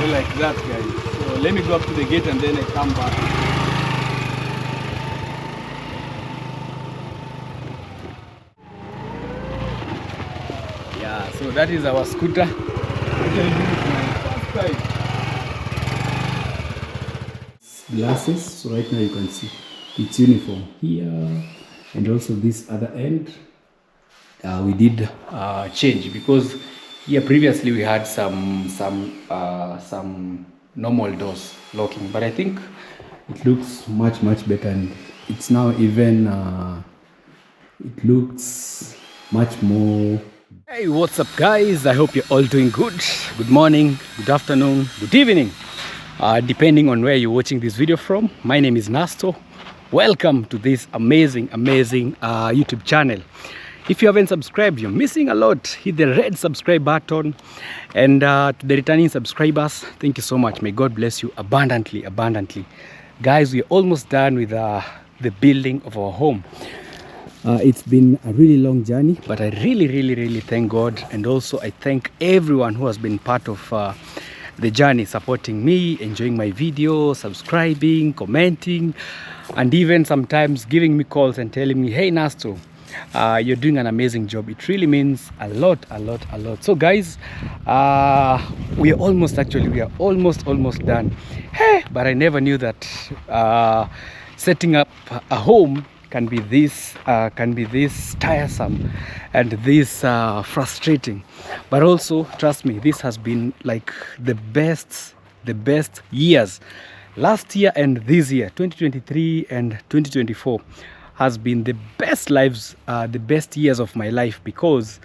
So like that, guys. So let me go up to the gate and then I come back. Yeah, so that is our scooter. Glasses, so right now you can see it's uniform here, and also this other end we did change, because here previously we had some normal doors locking, but I think it looks much better, and it's now even it looks much more. Hey, what's up guys? I hope you're all doing good. Good morning, good afternoon, good evening, depending on where you're watching this video from. My name is Nasto. Welcome to this amazing YouTube channel. If you haven't subscribed, you're missing a lot. Hit the red subscribe button. And to the returning subscribers, thank you so much. May God bless you abundantly. Guys, we're almost done with the building of our home. It's been a really long journey, but I really thank God, and also I thank everyone who has been part of the journey, supporting me, enjoying my videos, subscribing, commenting, and even sometimes giving me calls and telling me, hey Nasto, you're doing an amazing job. It really means a lot. So guys, we are almost done. Hey, but I never knew that setting up a home can be this tiresome and this frustrating. But also, trust me, this has been like the best years. Last year and this year, 2023 and 2024, has been the best years of my life, because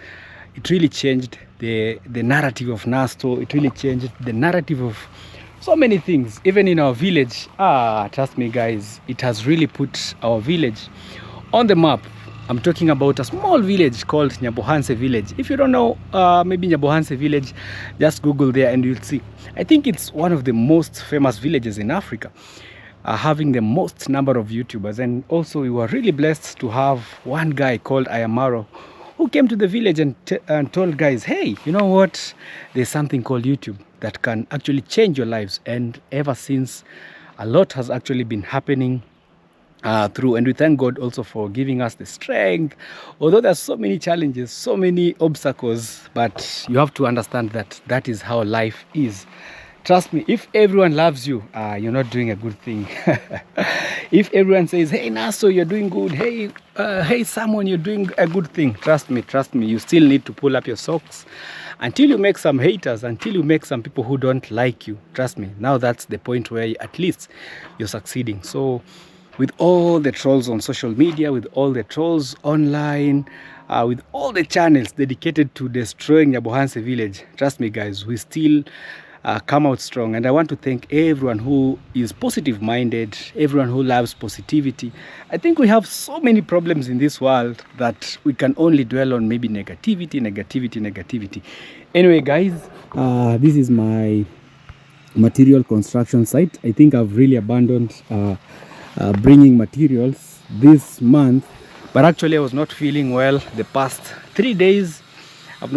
it really changed the narrative of Nasto. It really changed the narrative of so many things, even in our village. Trust me guys, it has really put our village on the map. I'm talking about a small village called Nyabohanse village. If you don't know, maybe Nyabohanse village, just Google there and you'll see. I think it's one of the most famous villages in Africa, having the most number of YouTubers. And also we were really blessed to have one guy called Ayamaro, who came to the village and told guys, hey, you know what, there's something called YouTube that can actually change your lives. And ever since, a lot has actually been happening through, and we thank God also for giving us the strength. Although there's so many challenges, so many obstacles, but you have to understand that that is how life is. Trust me, if everyone loves you, you're not doing a good thing. If everyone says, hey Nasto, you're doing good, hey someone, you're doing a good thing, trust me, you still need to pull up your socks until you make some haters, until you make some people who don't like you. Trust me, now that's the point where at least you're succeeding. So with all the trolls on social media, with all the trolls online, with all the channels dedicated to destroying Nyabohanse village, trust me guys, we still come out strong. And I want to thank everyone who is positive minded, everyone who loves positivity. I think we have so many problems in this world that we can only dwell on maybe negativity. Anyway guys, this is my material construction site. I think I've really abandoned bringing materials this month, but actually I was not feeling well the past 3 days. I've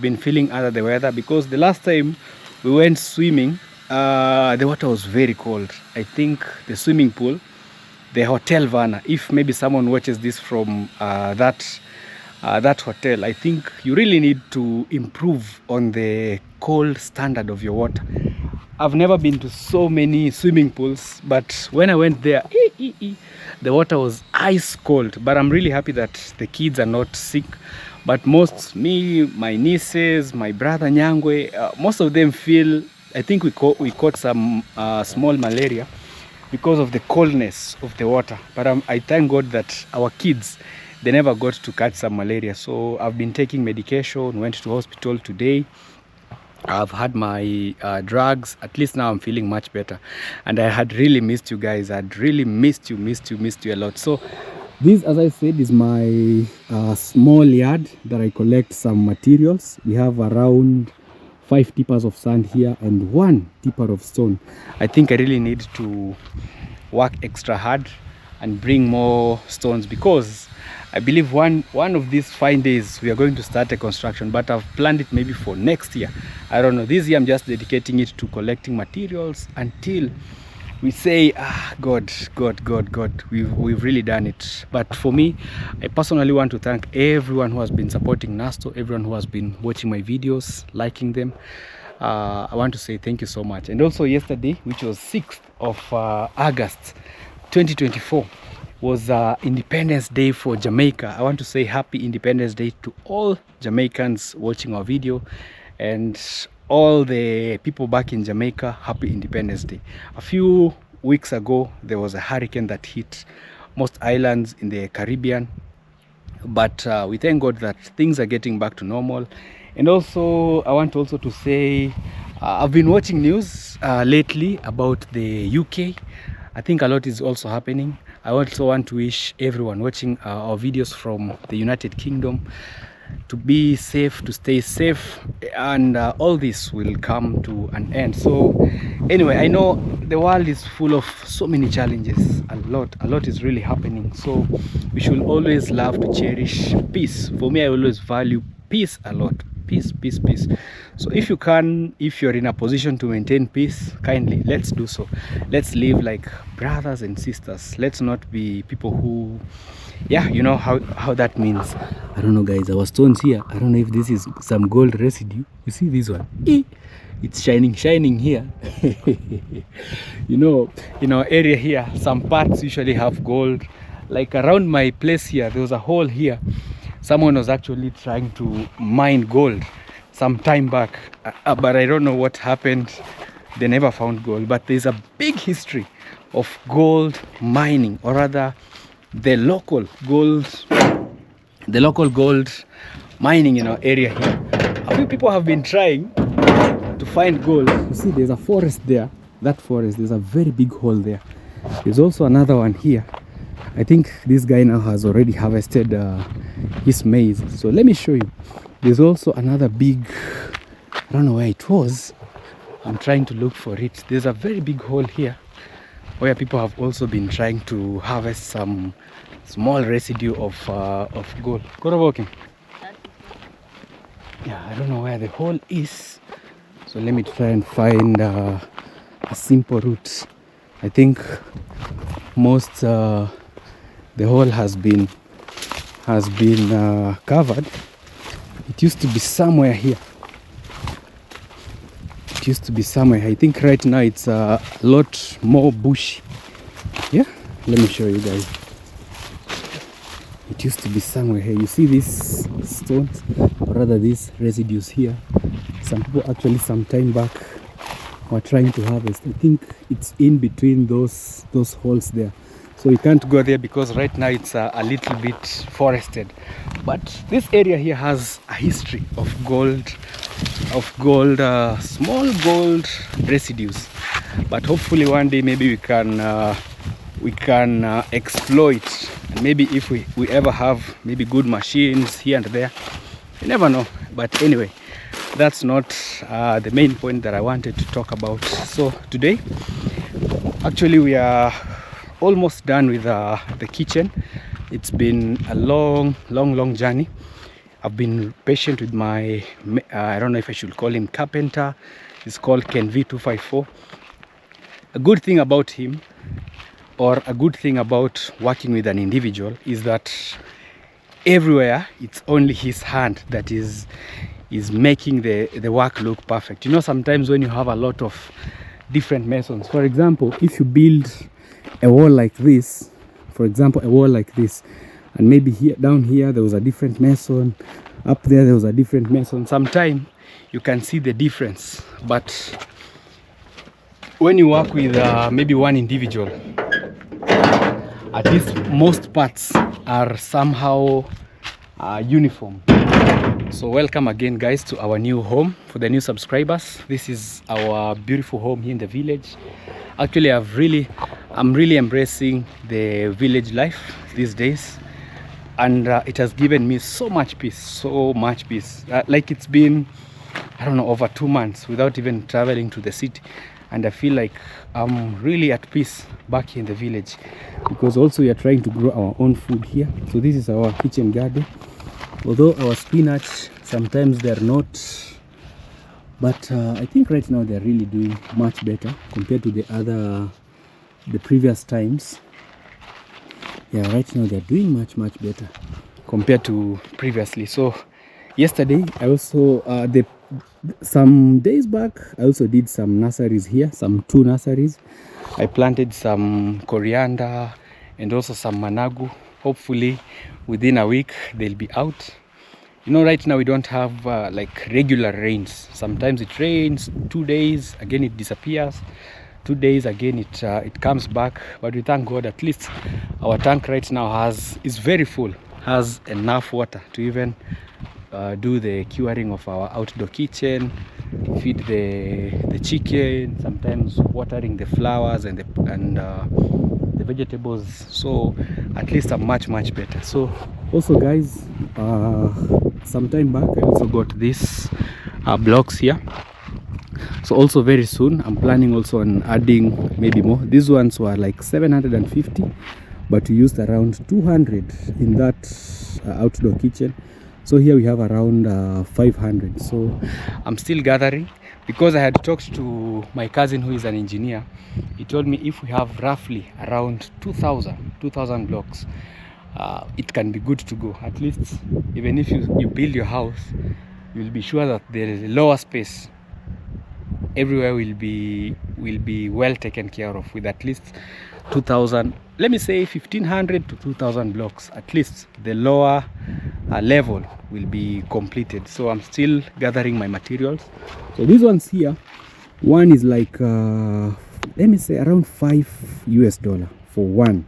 been feeling under the weather, because the last time we went swimming, the water was very cold. I think the swimming pool, the Hotel Vana, if maybe someone watches this from that hotel, I think you really need to improve on the cold standard of your water. I've never been to so many swimming pools, but when I went there, the water was ice cold. But I'm really happy that the kids are not sick. But me, my nieces, my brother Nyangwe, most of them feel, I think we caught some small malaria because of the coldness of the water. But I thank God that our kids, they never got to catch some malaria. So I've been taking medication, went to hospital today. I've had my drugs. At least now I'm feeling much better. And I had really missed you guys. I'd really missed you a lot. So this, as I said, is my small yard that I collect some materials. We have around 5 tippers of sand here and 1 tipper of stone. I think I really need to work extra hard and bring more stones, because I believe one of these fine days we are going to start a construction, but I've planned it maybe for next year. I don't know. This year I'm just dedicating it to collecting materials until we say, God, we've really done it. But for me, I personally want to thank everyone who has been supporting Nasto, everyone who has been watching my videos, liking them. I want to say thank you so much. And also yesterday, which was 6th of August 2024, was Independence Day for Jamaica. I want to say happy Independence Day to all Jamaicans watching our video, and all the people back in Jamaica, happy Independence Day. A few weeks ago, there was a hurricane that hit most islands in the Caribbean, but we thank God that things are getting back to normal. And also, I want also to say, I've been watching news lately about the UK. I think a lot is also happening. I also want to wish everyone watching our videos from the United Kingdom to be safe, to stay safe, and all this will come to an end. So anyway, I know the world is full of so many challenges. A lot is really happening. So we should always love to cherish peace. For me, I always value peace a lot. Peace. So if you can, if you're in a position to maintain peace, kindly let's do so. Let's live like brothers and sisters. Let's not be people who, yeah, you know how that means. I don't know, guys, our stones here, I don't know if this is some gold residue. You see this one? It's shining here. You know, in our area here, some parts usually have gold. Like around my place here, there was a hole here. Someone was actually trying to mine gold some time back, but I don't know what happened. They never found gold. But there's a big history of gold mining, or rather the local gold mining in our area here. A few people have been trying to find gold. You see, there's a forest there. That forest, there's a very big hole there. There's also another one here. I think this guy now has already harvested his maize. So let me show you. There's also another big, I don't know where it was. I'm trying to look for it. There's a very big hole here where people have also been trying to harvest some small residue of gold. Walking. Yeah, I don't know where the hole is. So let me try and find a simple route. I think most the hole has been covered. It used to be somewhere here. I think right now it's a lot more bushy. Yeah, let me show you guys. It used to be somewhere here. You see these stones, or rather these residues here. Some people actually some time back were trying to harvest. I think it's in between those holes there. So we can't go there because right now it's a little bit forested. But this area here has a history of small gold residues. But hopefully one day maybe we can exploit. And maybe if we ever have maybe good machines here and there, you never know. But anyway, that's not the main point that I wanted to talk about. So today, actually, we are almost done with the kitchen. It's been a long journey. I've been patient with my I don't know if I should call him carpenter. He's called Ken V254. A good thing about him, or a good thing about working with an individual, is that everywhere it's only his hand that is making the work look perfect. You know, sometimes when you have a lot of different masons, for example, if you build a wall like this, and maybe here down here there was a different mason, up there was a different mason, sometimes you can see the difference. But when you work with maybe one individual, at least most parts are somehow uniform. So welcome again, guys, to our new home. For the new subscribers, this is our beautiful home here in the village. Actually, I'm really embracing the village life these days, and it has given me so much peace. Like it's been I don't know, over 2 months without even traveling to the city, and I feel like I'm really at peace back here in the village, because also we are trying to grow our own food here. So this is our kitchen garden. Although our spinach sometimes they're not, but I think right now they're really doing much better compared to the previous times. Yeah, right now they're doing much better compared to previously. So yesterday I also some days back I also did some nurseries here, some 2 nurseries. I planted some coriander and also some managu. Hopefully within a week they'll be out. You know, right now we don't have like regular rains. Sometimes it rains 2 days, again it disappears. 2 days again it comes back. But we thank God, at least our tank right now is very full, has enough water to even do the curing of our outdoor kitchen, feed the chicken, sometimes watering the flowers and the vegetables. So at least I'm much better. So also guys, some time back I also got these blocks here. So also very soon I'm planning also on adding maybe more. These ones were like 750, but we used around 200 in that outdoor kitchen. So here we have around 500. So I'm still gathering, because I had talked to my cousin who is an engineer. He told me if we have roughly around 2000 blocks, it can be good to go. At least even if you build your house, you'll be sure that there is a lower space everywhere will be well taken care of with at least 2000, let me say 1500 to 2000 blocks. At least the lower level will be completed. So I'm still gathering my materials. So these ones here, one is like let me say around $5 for one,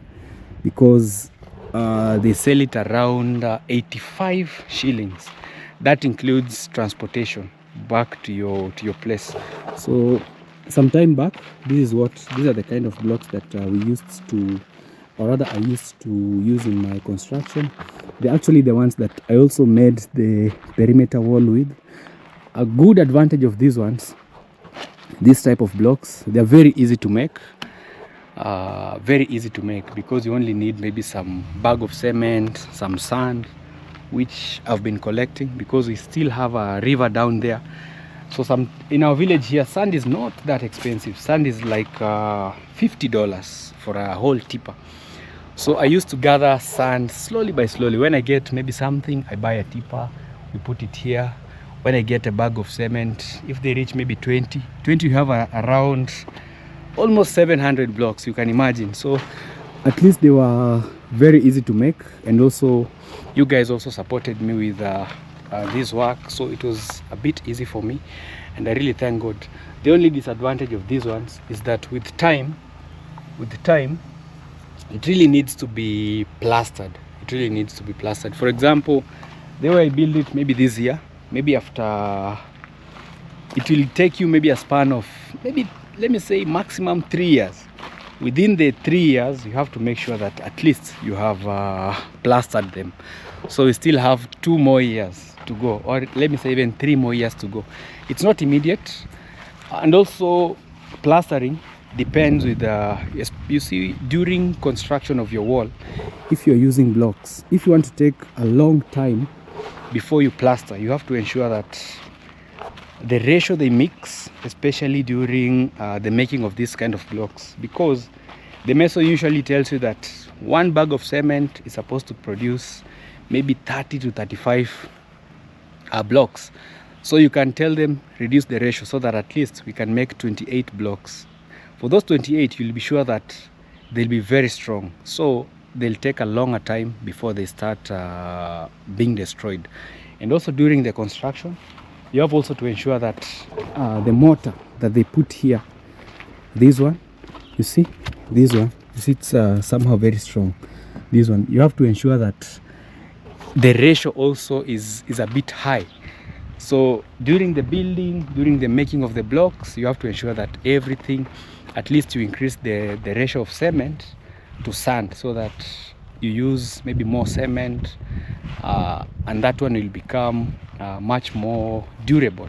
because they sell it around 85 shillings. That includes transportation back to your place. So some time back, these are the kind of blocks that we used to, or rather I used to use in my construction. They're actually the ones that I also made the perimeter wall with. A good advantage of these ones, this type of blocks, they're very easy to make. Very easy to make, because you only need maybe some bag of cement, some sand, which I've been collecting, because we still have a river down there. So in our village here, sand is not that expensive. Sand is like $50 for a whole tipper. So I used to gather sand slowly by slowly. When I get maybe something, I buy a tipper, we put it here. When I get a bag of cement, if they reach maybe 20, you have around almost 700 blocks, you can imagine. So at least they were very easy to make, and also you guys also supported me with this work, so it was a bit easy for me, and I really thank God. The only disadvantage of these ones is that with time, it really needs to be plastered. For example, the way I build it, maybe this year, maybe after, it will take you maybe a span of maybe, let me say, maximum 3 years. Within the 3 years, you have to make sure that at least you have plastered them. So we still have 2 more years to go, or let me say even 3 more years to go. It's not immediate. And also plastering depends with you see, during construction of your wall, if you're using blocks, if you want to take a long time before you plaster, you have to ensure that the ratio they mix, especially during the making of this kind of blocks, because the mason usually tells you that 1 bag of cement is supposed to produce maybe 30 to 35 blocks. So you can tell them reduce the ratio so that at least we can make 28 blocks. For those 28, you'll be sure that they'll be very strong, so they'll take a longer time before they start being destroyed. And also during the construction, you have also to ensure that the mortar that they put here, this one, you see, it's somehow very strong. This one, you have to ensure that the ratio also is a bit high. So during the building, during the making of the blocks, you have to ensure that everything, at least you increase the ratio of cement to sand, so that you use maybe more cement, and that one will become much more durable.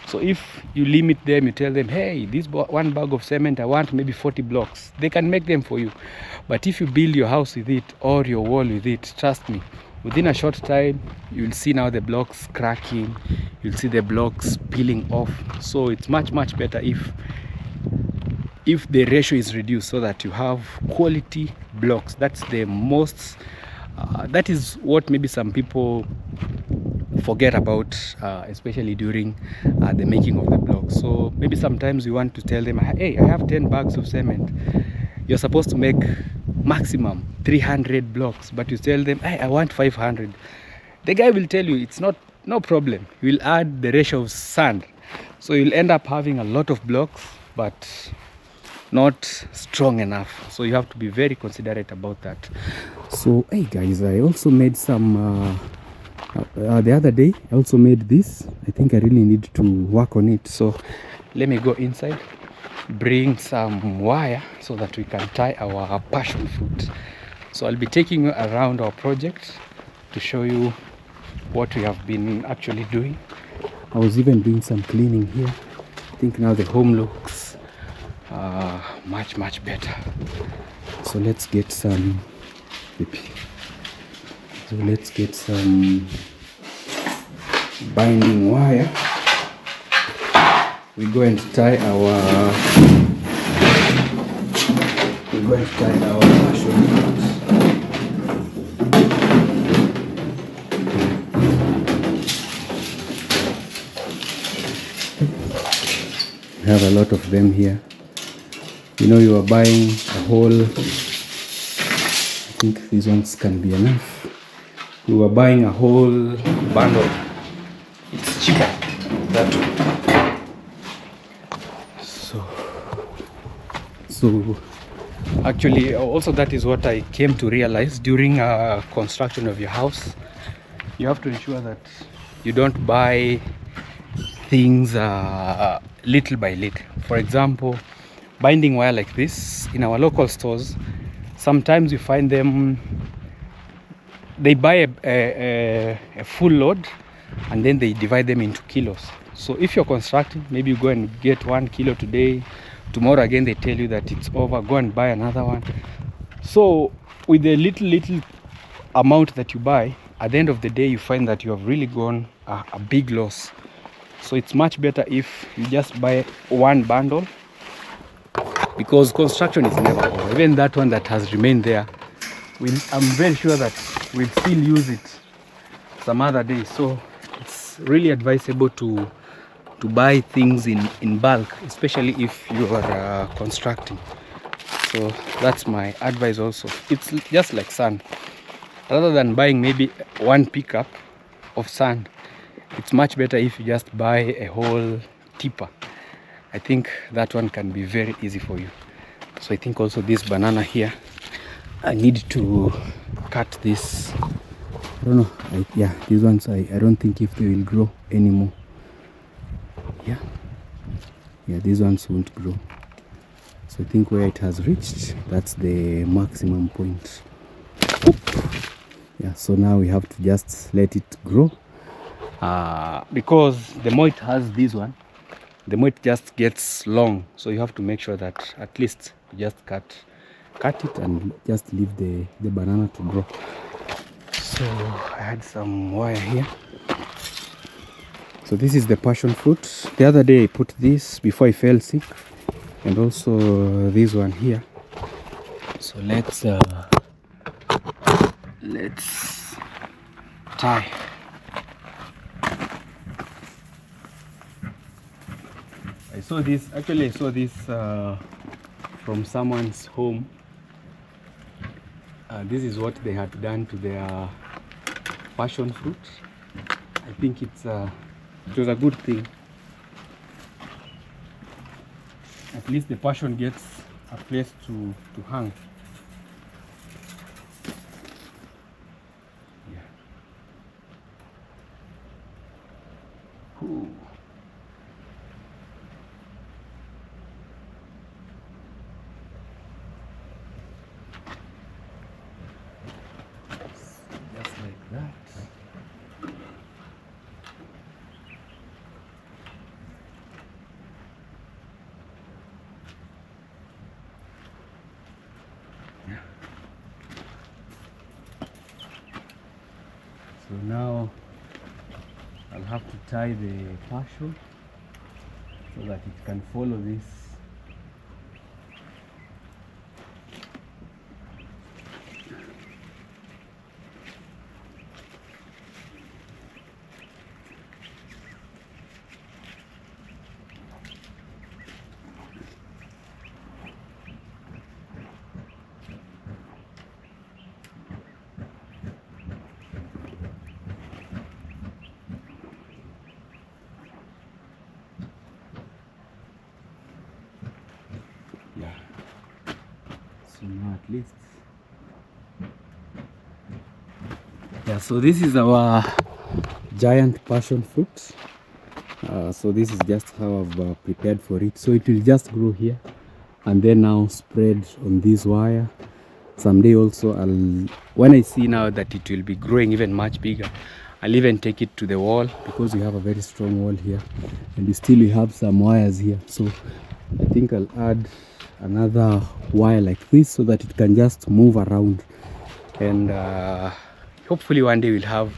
So if you limit them, you tell them, hey, this one bag of cement, I want maybe 40 blocks, they can make them for you. But if you build your house with it or your wall with it, trust me, within a short time you'll see now the blocks cracking, you'll see the blocks peeling off. So it's much better if the ratio is reduced, so that you have quality blocks. That's the most that is what maybe some people forget about, especially during the making of the blocks. So maybe sometimes you want to tell them, hey, I have 10 bags of cement. You're supposed to make maximum 300 blocks, but you tell them, hey, I want 500. The guy will tell you it's no problem. You'll add the ratio of sand, so you'll end up having a lot of blocks but not strong enough. So you have to be very considerate about that. So hey guys, I also made some the other day I also made this. I think I really need to work on it, so let me go inside, bring some wire so that we can tie our passion fruit. So I'll be taking you around our project to show you what we have been actually doing. I was even doing some cleaning here. I think now the home looks much better. So let's get some binding wire. We're going to tie our passion fruit. We have a lot of them here. You know, you are buying a whole, I think these ones can be enough. You are buying a whole bundle. It's cheaper that way. So actually also that is what I came to realize during construction of your house. You have to ensure that you don't buy things little by little. For example, binding wire like this in our local stores, sometimes you find them, they buy a full load and then they divide them into kilos. So if you're constructing, maybe you go and get 1 kilo today, tomorrow again they tell you that it's over, go and buy another one. So with the little amount that you buy, at the end of the day you find that you have really gone a big loss. So it's much better if you just buy one bundle, because construction is never over. Even that one that has remained there, I'm very sure that we'll still use it some other day. So it's really advisable to buy things in bulk, especially if you are constructing. So that's my advice also. It's just like sand. Rather than buying maybe one pickup of sand, it's much better if you just buy a whole tipper. I think that one can be very easy for you. So I think also this banana here, I need to cut this. I don't know. Yeah, these ones I don't think if they will grow anymore. Yeah, these ones won't grow. So I think where it has reached, that's the maximum point. Oop. Yeah, so now we have to just let it grow, because the more it has this one, the more it just gets long. So you have to make sure that at least you just cut it and just leave the banana to grow. So I had some wire here. So this is the passion fruit. The other day I put this before I fell sick, and also this one here. So let's tie. I saw this from someone's home. This is what they had done to their passion fruit. I think it was a good thing. At least the passion gets a place to hang. Yeah. Ooh. Just like that. now I'll have to tie the passion so that it can follow this. Yeah, so now at least, yeah, so this is our giant passion fruit. So this is just how I've prepared for it. So it will just grow here and then now spread on this wire. Someday also when I see now that it will be growing even much bigger, I'll even take it to the wall, because we have a very strong wall here and we have some wires here. So I think I'll add another wire like this so that it can just move around, and hopefully one day we'll have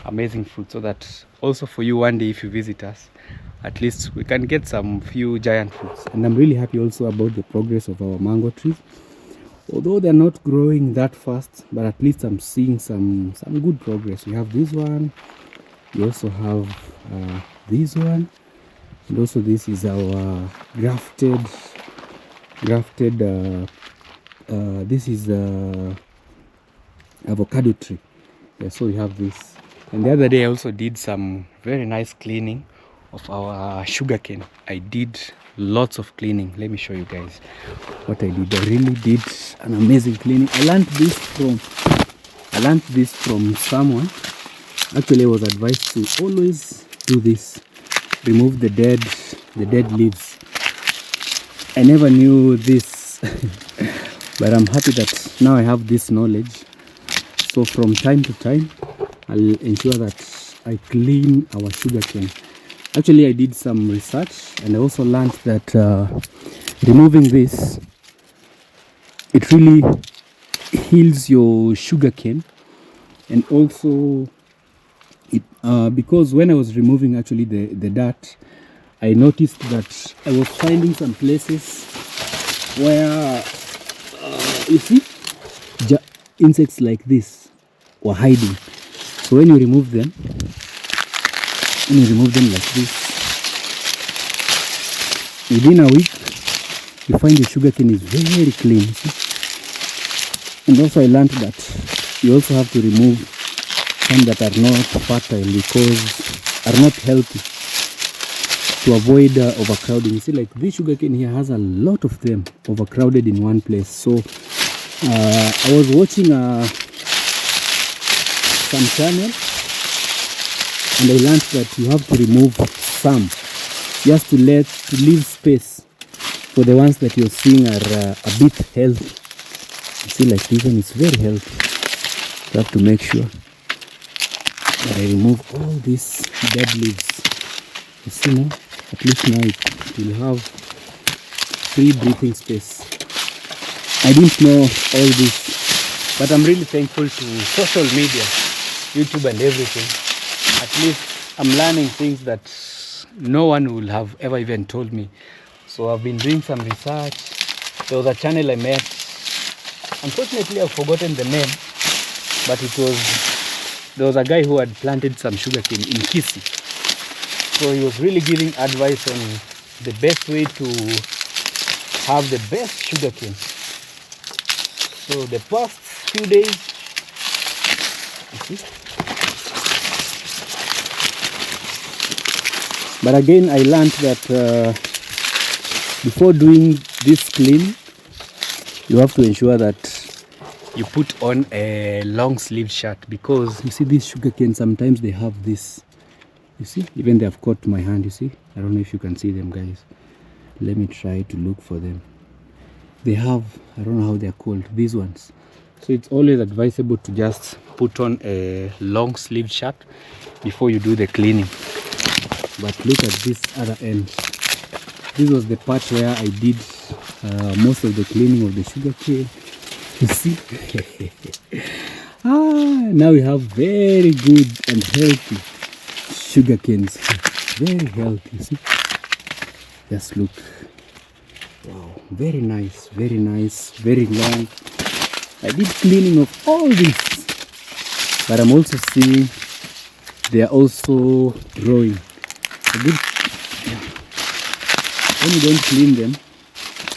amazing fruit, so that also for you one day if you visit us, at least we can get some few giant fruits. And I'm really happy also about the progress of our mango trees, although they're not growing that fast, but at least I'm seeing some good progress. We have this one, we also have this one, and also this is our grafted this is avocado tree. Yeah, so we have this. And the other day I also did some very nice cleaning of our sugarcane. I did lots of cleaning. Let me show you guys what I did. I really did an amazing cleaning. I learned this from someone. Actually, I was advised to always do this, remove the dead leaves. I never knew this but I'm happy that now I have this knowledge. So from time to time I'll ensure that I clean our sugarcane. Actually, I did some research and I also learned that removing this, it really heals your sugarcane. And also because when I was removing actually the dirt, I noticed that I was finding some places where you see insects like this were hiding. So when you remove them like this, within a week you find the sugarcane is very clean. See? And also I learned that you also have to remove some that are not fertile, because are not healthy, to avoid overcrowding. You see, like this sugarcane here has a lot of them overcrowded in one place. So I was watching some channel and I learned that you have to remove some just to leave space for the ones that you're seeing are a bit healthy. You see, like this one is very healthy. You have to make sure that I remove all these dead leaves. You see now, at least now it will have free breathing space. I didn't know all this, but I'm really thankful to social media, YouTube and everything. At least I'm learning things that no one will have ever even told me. So I've been doing some research. There was a channel I met. Unfortunately, I've forgotten the name, but there was a guy who had planted some sugarcane in Kisi. So he was really giving advice on the best way to have the best sugarcane. So the past few days, you see. But again, I learned that before doing this clean, you have to ensure that you put on a long sleeve shirt, because you see these sugarcane, sometimes they have this. You see, even they have caught my hand. You see, I don't know if you can see them, guys. Let me try to look for them. They have, I don't know how they are called, these ones. So it's always advisable to just put on a long sleeve shirt before you do the cleaning. But look at this other end. This was the part where I did most of the cleaning of the sugarcane. You see, Now we have very good and healthy sugar canes. Very healthy, see? Just look. Wow, very nice, very nice, very long. I did cleaning of all this, but I'm also seeing they are also growing. Good. When you don't clean them,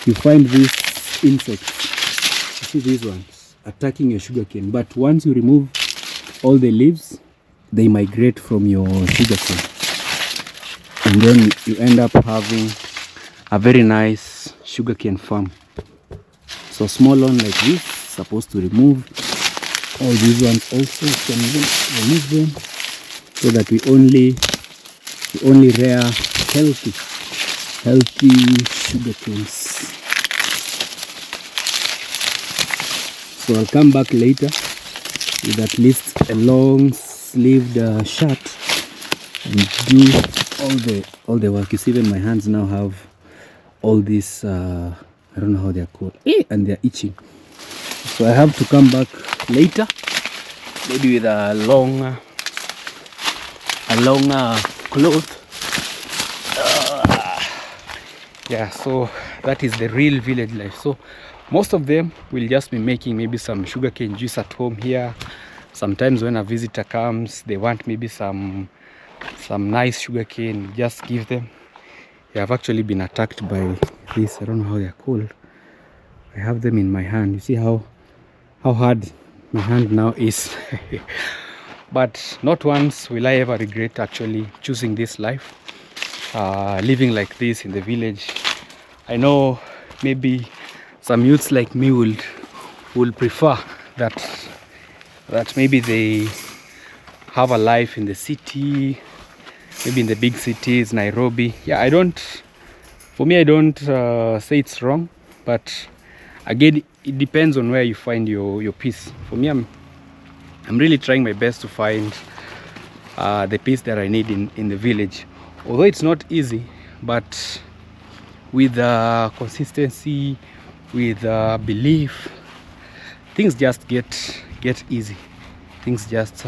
you find these insects. You see these ones attacking your sugarcane. But once you remove all the leaves, they migrate from your sugarcane, and then you end up having a very nice sugarcane farm. So small one like this, supposed to remove all these ones also. Can remove them so that we only rear healthy sugar canes. So I'll come back later with at least a long sleeved shirt and do all the work. You see, even my hands now have all this I don't know how they're called, and they're itching. So I have to come back later, maybe with a long cloth. Yeah, so that is the real village life. So most of them will just be making maybe some sugarcane juice at home here. Sometimes when a visitor comes, they want maybe some nice sugarcane, just give them. I have actually been attacked by this, I don't know how they're called. I have them in my hand. You see how hard my hand now is. But not once will I ever regret actually choosing this life, living like this in the village. I know maybe some youths like me will prefer that maybe they have a life in the city, maybe in the big cities, Nairobi. Yeah, for me I don't say it's wrong, but again it depends on where you find your peace. For me, I'm really trying my best to find the peace that I need in the village. Although it's not easy, but with consistency, with belief, things just get easy. Things just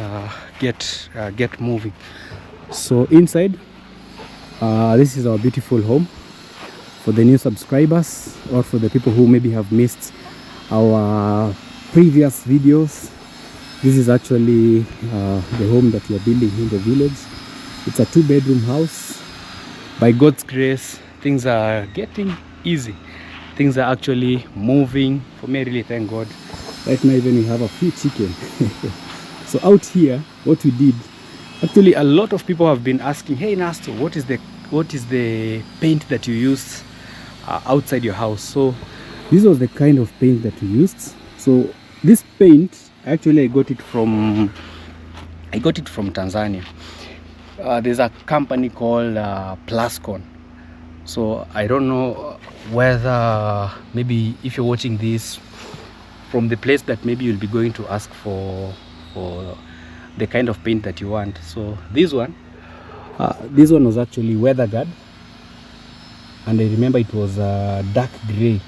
get moving. So inside, this is our beautiful home. For the new subscribers or for the people who maybe have missed our previous videos, this is actually the home that we are building in the village. It's a 2-bedroom house. By God's grace, things are getting easy. Things are actually moving. For me, I really thank God. Right now even we have a few chicken. So out here, what we did, actually a lot of people have been asking, hey Nasto, what is the paint that you used outside your house? So this was the kind of paint that we used. So this paint, actually I got it from Tanzania. There's a company called Plascon. So I don't know whether maybe if you're watching this from the place that maybe you'll be going to ask for the kind of paint that you want. So this one was actually weather guard, and I remember it was dark gray.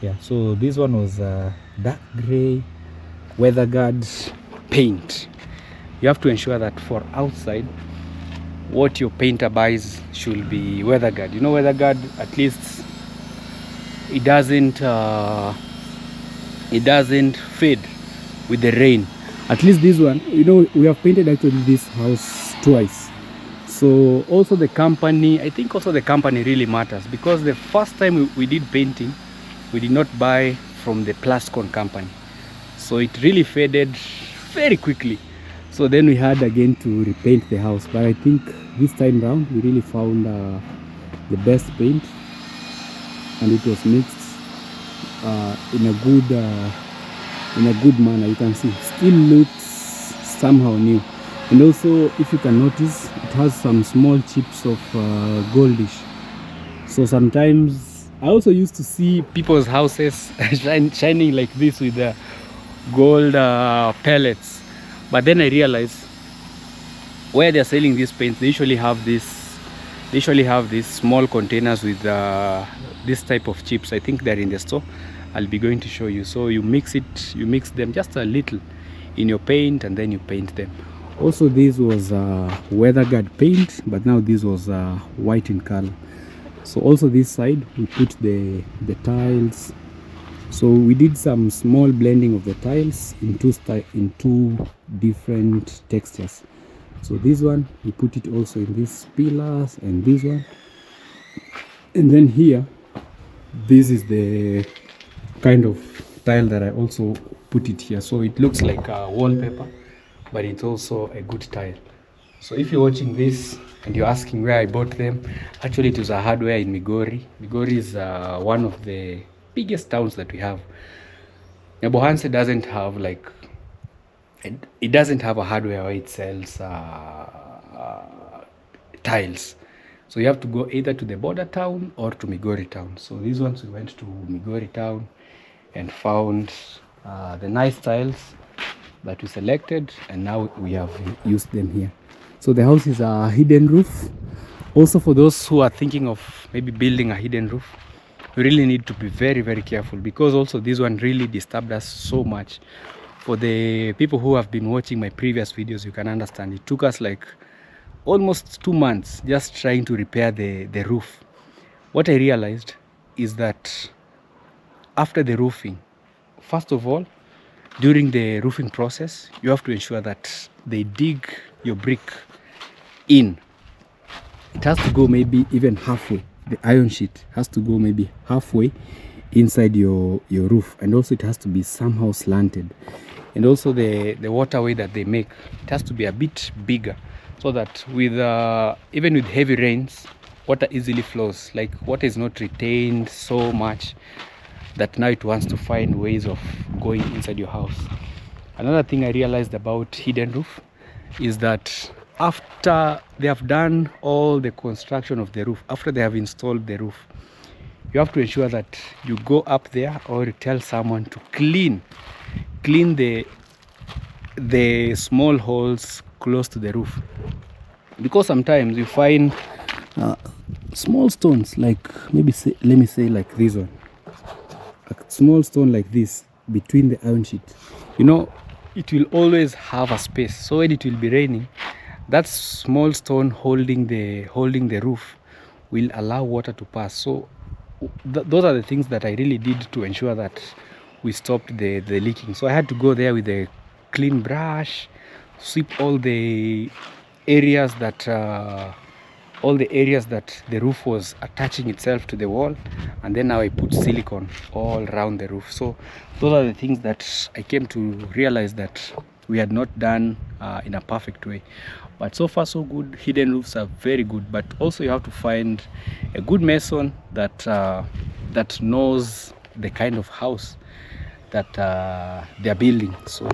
Yeah, so this one was dark gray weather guard paint. You have to ensure that for outside, what your painter buys should be weather guard. You know, weather guard, at least it doesn't fade with the rain. At least this one, you know, we have painted actually this house twice. So also the company, I think also the company really matters, because the first time we did painting, we did not buy from the Plascon company. So it really faded very quickly. So then we had again to repaint the house. But I think this time round we really found the best paint, and it was mixed in a good manner. You can see still looks somehow new. And also, if you can notice, it has some small chips of goldish. So sometimes I also used to see people's houses shining like this with the gold pellets. But then I realized where they're selling these paints, they usually have these small containers with this type of chips. I think they're in the store. I'll be going to show you. So you mix them just a little in your paint, and then you paint them. Also, this was weather guard paint, but now this was white in color. So also this side we put the tiles. So we did some small blending of the tiles in two different textures. So this one we put it also in these pillars, and this one, and then here this is the kind of tile that I also put it here. So it looks like a wallpaper, but it's also a good tile. So if you're watching this and you're asking where I bought them, actually it was a hardware in Migori. Migori is one of the biggest towns that we have. Nyabohanse doesn't have like, it doesn't have a hardware where it sells tiles. So you have to go either to the border town or to Migori town. So these ones we went to Migori town and found the nice tiles that we selected, and now we have used them here. So the house is a hidden roof. Also, for those who are thinking of maybe building a hidden roof, you really need to be very, very careful, because also this one really disturbed us so much. For the people who have been watching my previous videos, you can understand it took us like almost 2 months just trying to repair the roof. What I realized is that after the roofing, first of all, during the roofing process, you have to ensure that they dig your brick in. It has to go maybe even halfway. The iron sheet has to go maybe halfway inside your roof, and also it has to be somehow slanted. And also the waterway that they make, it has to be a bit bigger, so that with even with heavy rains, water easily flows. Like water is not retained so much that now it wants to find ways of going inside your house. Another thing I realized about hidden roof is that after they have done all the construction of the roof, after they have installed the roof, you have to ensure that you go up there or you tell someone to clean the small holes close to the roof, because sometimes you find small stones, like maybe let me say like this one, a small stone like this between the iron sheet. You know, it will always have a space, so when it will be raining, that small stone holding the roof will allow water to pass. So those are the things that I really did to ensure that we stopped the leaking. So I had to go there with a clean brush, sweep all the areas that the roof was attaching itself to the wall, and then now I put silicone all around the roof. So those are the things that I came to realize that we had not done in a perfect way. But so far so good. Hidden roofs are very good, but also you have to find a good mason that that knows the kind of house that they are building. So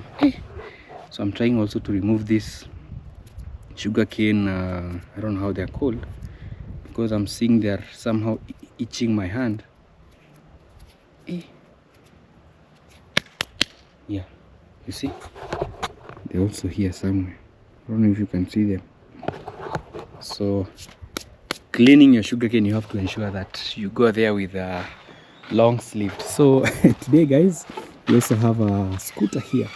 I'm trying also to remove this sugarcane, I don't know how they're called, because I'm seeing they're somehow itching my hand. Yeah, you see, they're also here somewhere. I don't know if you can see them. So cleaning your sugarcane, you have to ensure that you go there with a long sleeve. So today guys, we also have a scooter here.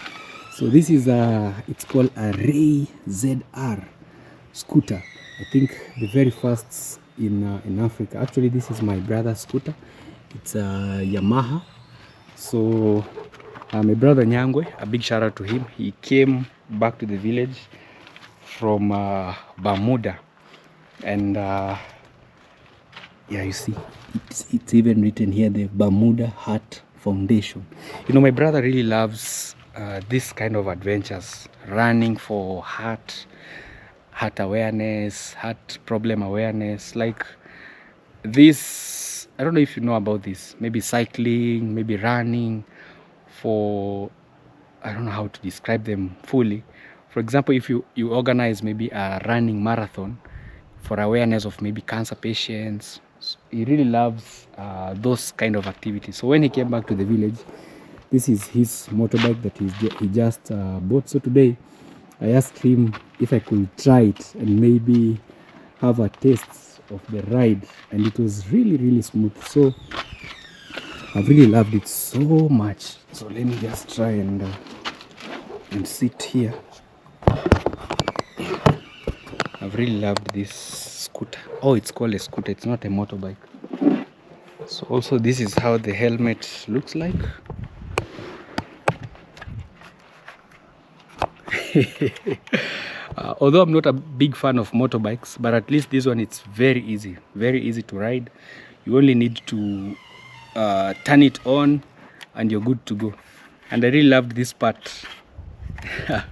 So this is it's called a Ray ZR scooter. I think the very first in Africa. Actually, this is my brother's scooter. It's a Yamaha. So my brother Nyangwe, a big shout out to him. He came back to the village from Bermuda, and yeah, you see, it's even written here, the Bermuda Heart Foundation. You know, my brother really loves this kind of adventures, running for heart awareness, heart problem awareness, like this. I don't know if you know about this, maybe cycling, maybe running for, I don't know how to describe them fully. For example, if you organize maybe a running marathon for awareness of maybe cancer patients, he really loves those kind of activities. So when he came back to the village, this is his motorbike that he just bought. So today I asked him if I could try it and maybe have a taste of the ride, and it was really smooth. So I've really loved it so much. So let me just try and and sit here. I've really loved this scooter. Oh, it's called a scooter, it's not a motorbike. So also this is how the helmet looks like. Although I'm not a big fan of motorbikes, but at least this one, it's very easy to ride. You only need to turn it on and you're good to go. And I really loved this part. I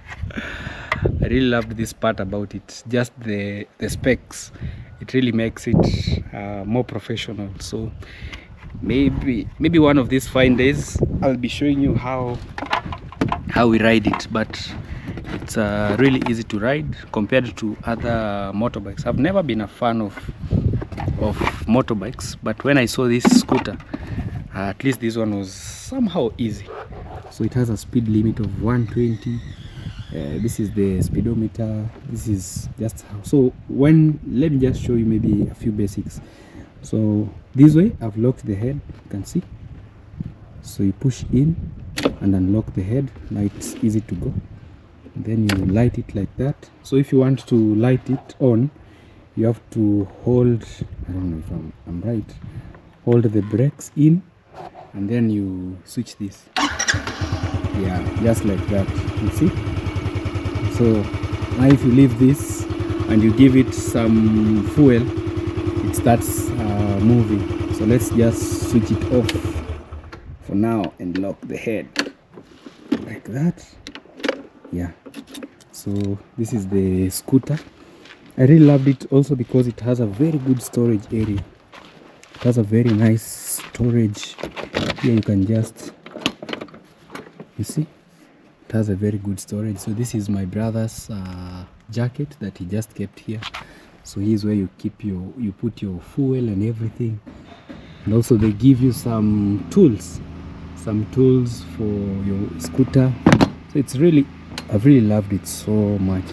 really loved this part about it. Just the specs, it really makes it more professional. So maybe one of these fine days I'll be showing you how we ride it. But it's really easy to ride compared to other motorbikes. I've never been a fan of motorbikes, but when I saw this scooter, at least this one was somehow easy. So it has a speed limit of 120. This is the speedometer. This is just how. So let me just show you maybe a few basics. So this way I've locked the head, you can see. So you push in and unlock the head. Now it's easy to go. Then you light it like that. So if you want to light it on, you have to hold, I don't know if I'm right, hold the brakes in and then you switch this. Yeah, just like that, you see. So now if you leave this and you give it some fuel, it starts moving. So let's just switch it off for now and lock the head like that. Yeah, so this is the scooter. I really loved it also because it has a very good storage area. It has a very nice storage. Here you can just, you see, it has a very good storage. So this is my brother's jacket that he just kept here. So here's where you keep you put your fuel and everything. And also they give you some tools for your scooter. So it's really, I've really loved it so much.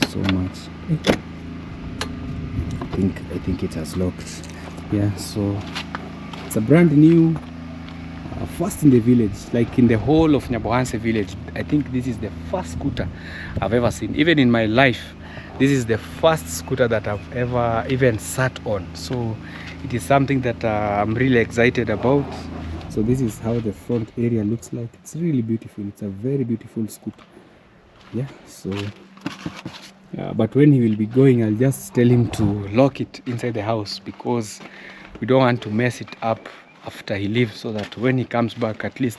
I think it has locked. Yeah, so it's a brand new, first in the village, like in the whole of Nyabohanse village. I think this is the first scooter I've ever seen. Even in my life, this is the first scooter that I've ever even sat on. So it is something that I'm really excited about. So this is how the front area looks like. It's really beautiful. It's a very beautiful scooter. Yeah, so but when he will be going, I'll just tell him to lock it inside the house because we don't want to mess it up after he leaves, so that when he comes back, at least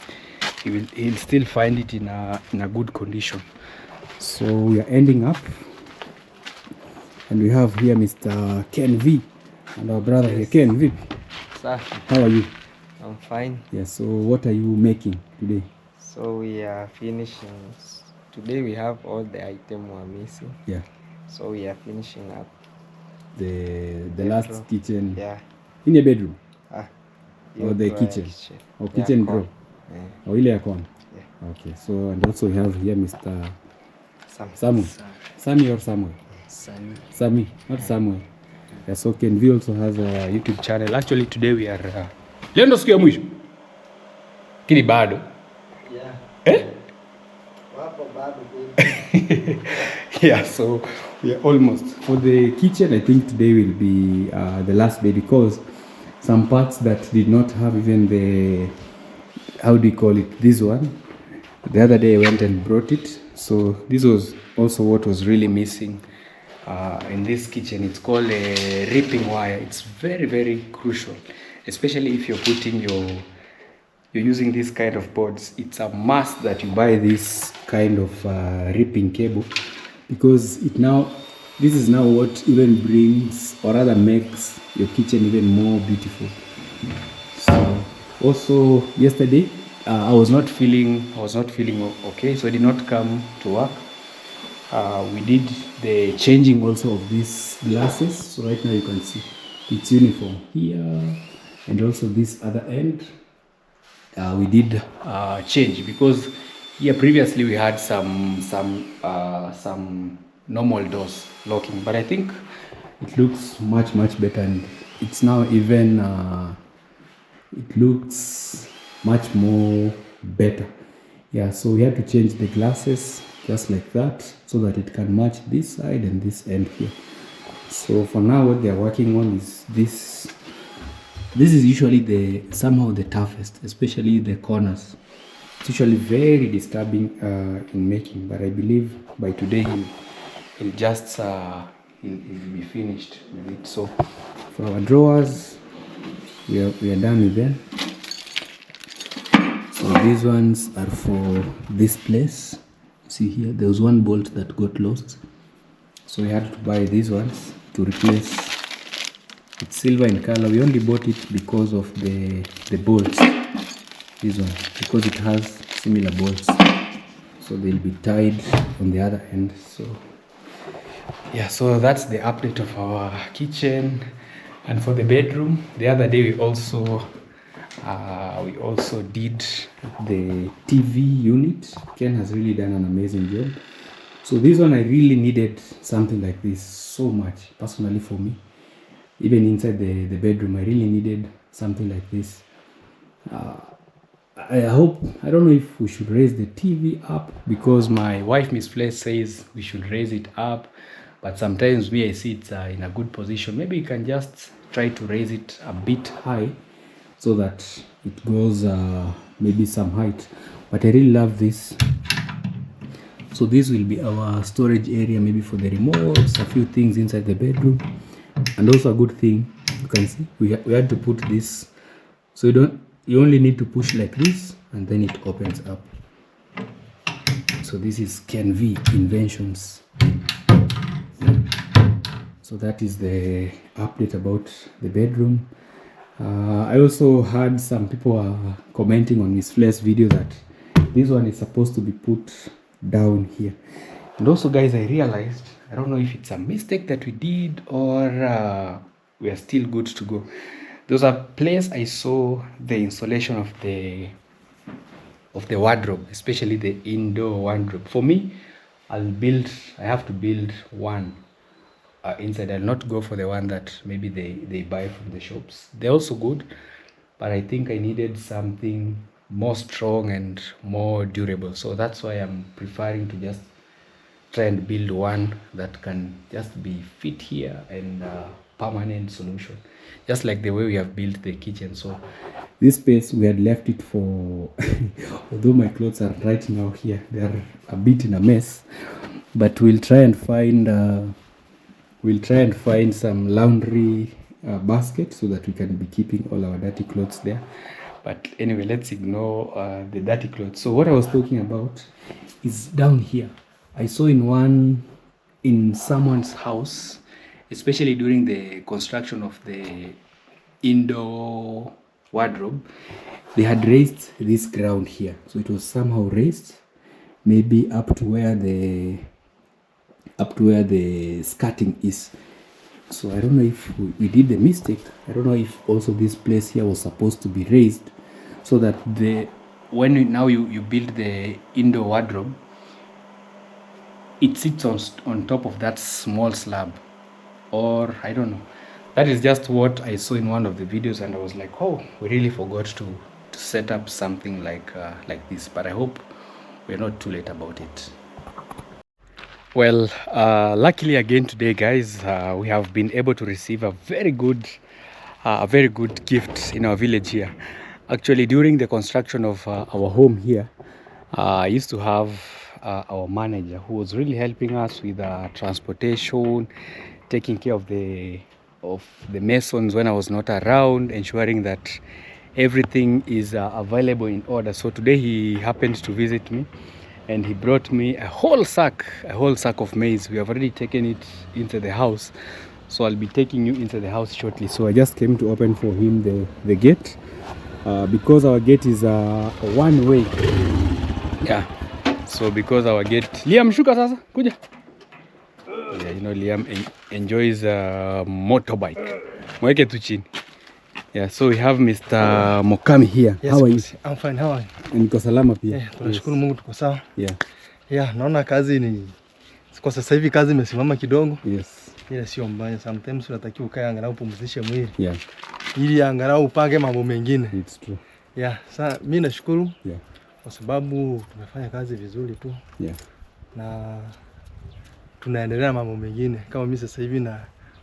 he'll still find it in a good condition. So we are ending up, and we have here Mr. Ken V and our brother here. Ken V, sir, how are you? I'm fine. Yeah, so what are you making today? So we are finishing. Today we have all the items we're missing. Yeah. So we are finishing up the last kitchen. Yeah. In your bedroom? Or the kitchen? Or kitchen drawer? Yeah. Or ile ya corner? Yeah. Okay. So and also we have here Mr. Samu. Sami or Samuel? Sami, not Samuel. Yeah, so Ken V also has a YouTube channel. Actually today we are leo ndo siku ya mwisho. Kini bado. Yeah. Yeah, so we are almost. For the kitchen, I think today will be the last day because some parts that did not have even the, how do you call it, this one. The other day I went and brought it. So this was also what was really missing in this kitchen. It's called a ripping wire. It's very, very crucial, especially if you're putting you're using this kind of boards. It's a must that you buy this kind of ripping cable because this is now what even brings, or rather makes, your kitchen even more beautiful. So also yesterday I was not feeling okay, so I did not come to work. We did the changing also of these glasses. So right now you can see it's uniform here, and also this other end. We did change because here previously we had some normal doors locking, but I think it looks much better, and it's now even it looks much more better. Yeah, so we had to change the glasses. just like that, so that it can match this side and this end here. So for now, what they're working on is this. This is usually somehow the toughest, especially the corners. It's usually very disturbing in making, but I believe by today he'll just he'll be finished with it. So for our drawers, we are done with them. So these ones are for this place. See here, there was one bolt that got lost, so we had to buy these ones to replace. It's silver in color. We only bought it because of the bolts. This one, because it has similar bolts, so they'll be tied on the other end. So yeah, so that's the update of our kitchen. And for the bedroom, the other day we also did the TV unit. Ken has really done an amazing job. So this one, I really needed something like this so much, personally for me. Even inside the bedroom, I really needed something like this. I don't know if we should raise the TV up, because my wife, Miss Flesh, says we should raise it up. But sometimes me, I see it's in a good position. Maybe you can just try to raise it a bit high so that it goes maybe some height. But I really love this. So this will be our storage area, maybe for the remotes, a few things inside the bedroom. And also a good thing, you can see we had to put this, so you only need to push like this and then it opens up. So this is Ken V Inventions. So that is the update about the bedroom. I also had some people commenting on Miss Fle's video that this one is supposed to be put down here. And also, guys, I realized, I don't know if it's a mistake that we did or we are still good to go. There's a place I saw the installation of the wardrobe, especially the indoor wardrobe. For me, I have to build one inside. I'll not go for the one that maybe they buy from the shops. They're also good, but I think I needed something more strong and more durable. So that's why I'm preferring to just try and build one that can just be fit here and permanent solution, just like the way we have built the kitchen. So this space, we had left it for although my clothes are right now here, they are a bit in a mess, but we'll try and find some laundry basket so that we can be keeping all our dirty clothes there. But anyway, let's ignore the dirty clothes. So what I was talking about is down here. I saw in someone's house, especially during the construction of the indoor wardrobe, they had raised this ground here. So it was somehow raised, maybe up to where the skirting is. So I don't know if we did the mistake. I don't know if also this place here was supposed to be raised, so that when you build the indoor wardrobe, it sits on top of that small slab, or I don't know. That is just what I saw in one of the videos, and I was like, oh, we really forgot to set up something like this. But I hope we're not too late about it. Well, luckily again today, guys, we have been able to receive a very good gift in our village here. Actually, during the construction of our home here, I used to have our manager who was really helping us with transportation, taking care of the masons when I was not around, ensuring that everything is available in order. So today he happened to visit me, and he brought me a whole sack of maize. We have already taken it into the house, so I'll be taking you into the house shortly. So I just came to open for him the gate, because our gate is one way. Yeah, so because our gate, Liam, shuka sasa, kuja. Yeah, you know, Liam enjoys motorbike. Mweke tu chini. Yeah, so we have Mr. Mokami here. Yes, how are you? I'm fine, how are you? Niko salama pia. Yeah, tunashukuru Mungu tuko sawa. Yeah. Yeah, naona kazi ni kwa sasa hivi kazi imesimama kidogo. Yes. Ila sio mbaya, sometimes unatakiwa ukae angalau upumzishe mwili. Yeah. Ili angalau upange mambo mengine. It's true. Yeah, sasa mimi nashukuru. Yeah. Kwa sababu tumefanya kazi vizuri tu. Yeah. na tunaendelea na mambo mengine. Kama mimi sasa hivi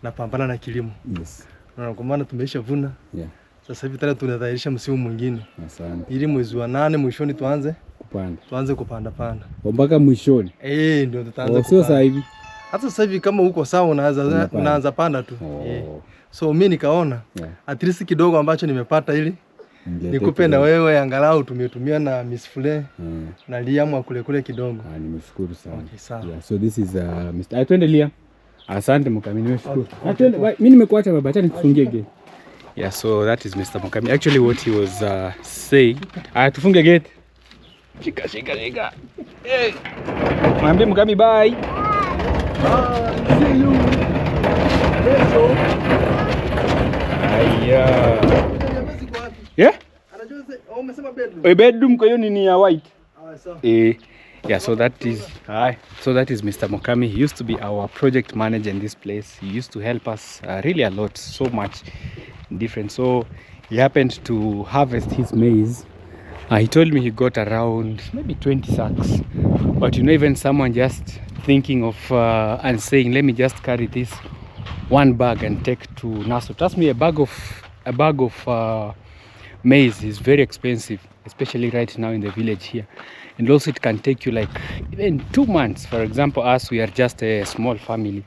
napambana na kilimo. Yes. Na kwa maana tumeisha vuna. Yeah. Sasa hivi tena tunadhairisha msimu mwingine. Asante. Ili mwezi wa 8 mwishoni tuanze kupanda. Mpaka mwishoni. Ndio tutaanza kupanda. Sio sasa hivi. Hata sasa hivi kama uko sawa unaanza panda tu. So mimi nikaona at least kidogo ambacho nimepata ili nikupe na wewe angalau tumetumia na Miss Fule na Liam kule kidogo. Nimeshukuru sana. Okay, sawa. Yeah, so this is Mr. Atwende Liam. Asante Mukami, nimeshukuru. Atwende, mimi nimekuacha baba, acha nikufungie gate. Yeah, so that is Mr. Mukami. Actually what he was saying, tufunge gate. Shika. Hey. Mwambie Mukami bye. See you. Yeah? Bedroom kwa hiyo ni ya white. Yeah, so that is Mr. Mukami. He used to be our project manager in this place. He used to help us really a lot, so much different. So he happened to harvest his maize. He told me he got around maybe 20 sacks. But you know, even someone just thinking of and saying, let me just carry this one bag and take to Nasto. Trust me, a bag of maize is very expensive, especially right now in the village here. And also it can take you like even 2 months. For example, us, we are just a small family,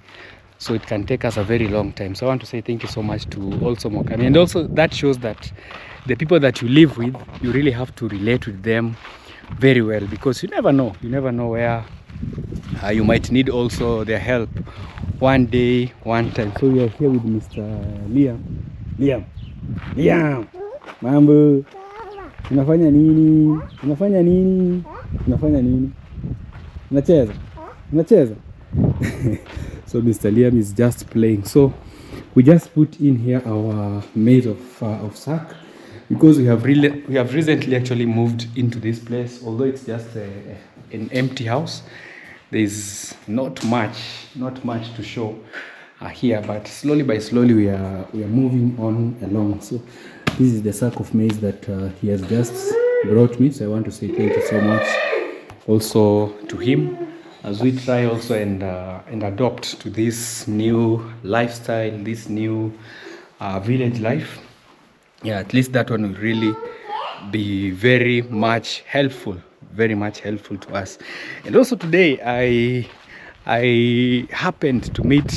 so it can take us a very long time. So I want to say thank you so much to also Mokami. And also that shows that the people that you live with, you really have to relate with them very well, because you never know where you might need also their help one day, one time. So we are here with Mr. Liam. Mambo. Unafanya nini? Unacheza? So Mr. Liam is just playing. So we just put in here our maize of sack, because we have recently actually moved into this place. Although it's just an empty house, there's not much to show here, but slowly by slowly we are moving on along. So this is the sack of maize that he has just brought me. So I want to say thank you so much also to him, as we try also and adopt to this new lifestyle, this new village life. Yeah, at least that one will really be very much helpful to us. And also today I happened to meet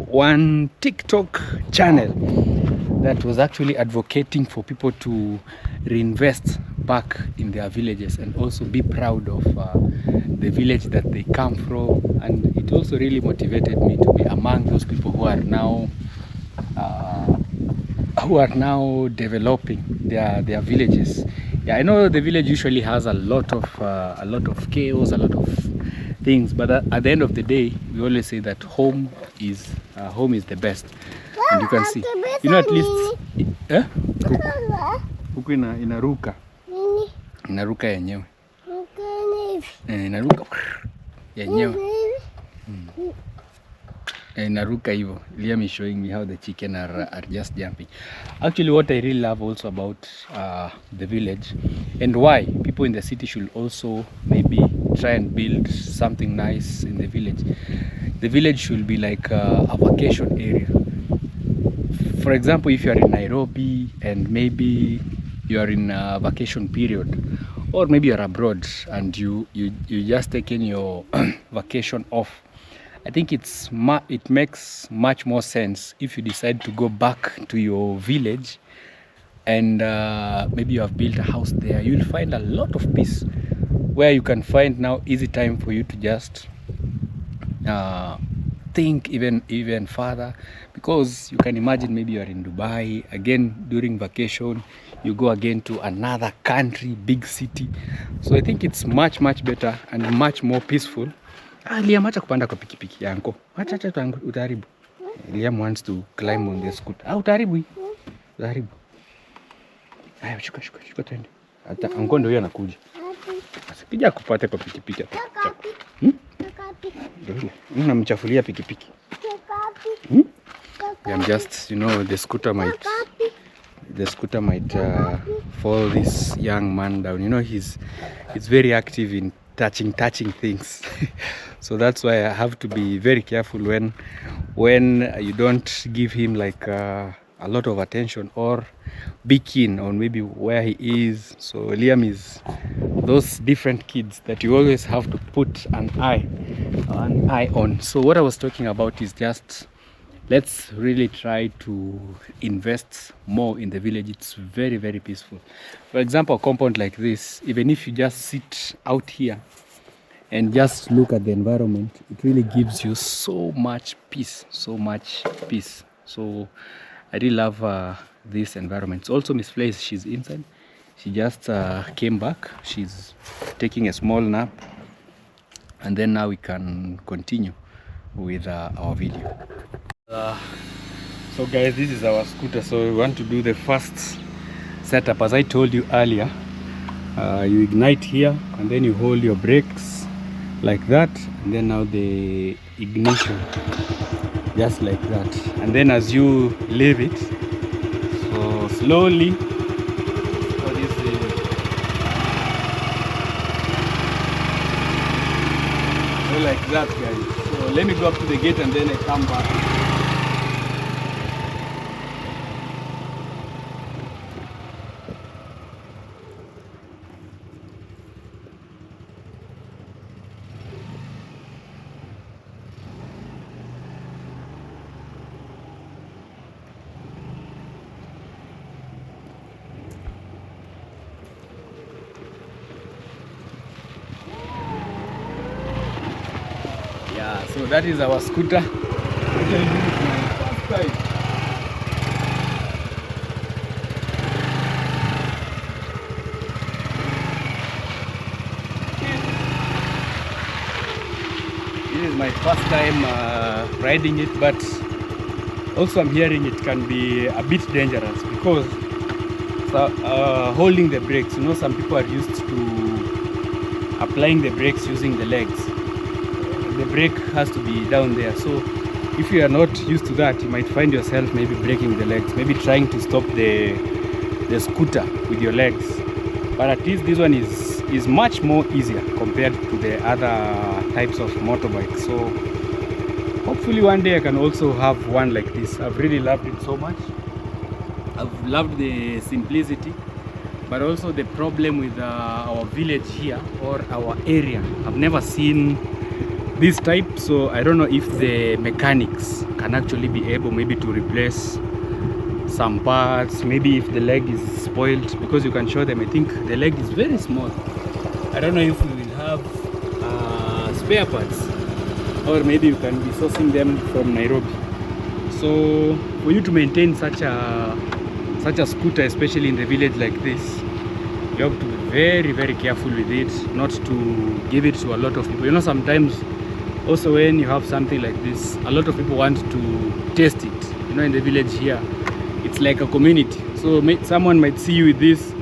one TikTok channel that was actually advocating for people to reinvest back in their villages and also be proud of the village that they come from. And it also really motivated me to be among those people who are now developing their villages. Yeah, I know the village usually has a lot of chaos, a lot of things, but at the end of the day, we always say that home is the best. And you can see, you know, at least huku inaruka yenyewe, inaruka yenyewe, inaruka hivyo. Liam is showing me how the chicken are just jumping. Actually, what I really love also about the village, and why people in the city should also maybe try and build something nice in the village should be like a vacation area. For example, if you are in Nairobi and maybe you are in a vacation period, or maybe you are abroad and you just taken your vacation off, I think it makes much more sense if you decide to go back to your village and maybe you have built a house there. You'll find a lot of peace, where you can find now easy time for you to just think even further, because you can imagine maybe you are in Dubai again during vacation, you go again to another country, big city. So I think it's much better and much more peaceful. Liam, acha kupanda kwa pikipiki yanko, acha utaharibu. Liam wants to climb on the scooter. Utaharibu. Haya, shuka twende. Hata anko ndio anakuja. Asipija kupata kwa pikipiki hapa. Unamchafulia pikipiki. I'm just, you know, the scooter might fall this young man down. You know, he's very active in touching things. So that's why I have to be very careful when you don't give him like a lot of attention or be keen on maybe where he is. So Liam is those different kids that you always have to put an eye on. So what I was talking about is just let's really try to invest more in the village. It's very, very peaceful. For example, a compound like this, even if you just sit out here and just look at the environment, it really gives you so much peace. So I really love this environment. So also Miss Place, she's inside. She just came back. She's taking a small nap, and then now we can continue with our video. So guys, this is our scooter. So we want to do the first setup. As I told you earlier, you ignite here and then you hold your brakes like that, and then now the ignition just like that, and then as you leave it, so slowly, so this is so like that, guys. So let me go up to the gate and then I come back. Yeah, so that is our scooter. This is my first time riding it, but also I'm hearing it can be a bit dangerous because holding the brakes, you know, some people are used to applying the brakes using the legs. The brake has to be down there, so if you are not used to that, you might find yourself maybe breaking the legs, maybe trying to stop the scooter with your legs. But at least this one is much more easier compared to the other types of motorbikes. So hopefully one day I can also have one like this. I've really loved it so much. I've loved the simplicity, but also the problem with our village here or our area, I've never seen this type. So I don't know if the mechanics can actually be able maybe to replace some parts, maybe if the leg is spoiled, because you can show them. I think the leg is very small. I don't know if we will have spare parts, or maybe you can be sourcing them from Nairobi. So for you to maintain such a scooter, especially in the village like this, you have to be very, very careful with it, not to give it to a lot of people. You know, sometimes also when you have something like this, a lot of people want to taste it. You know, in the village here, it's like a community. So someone might see you with this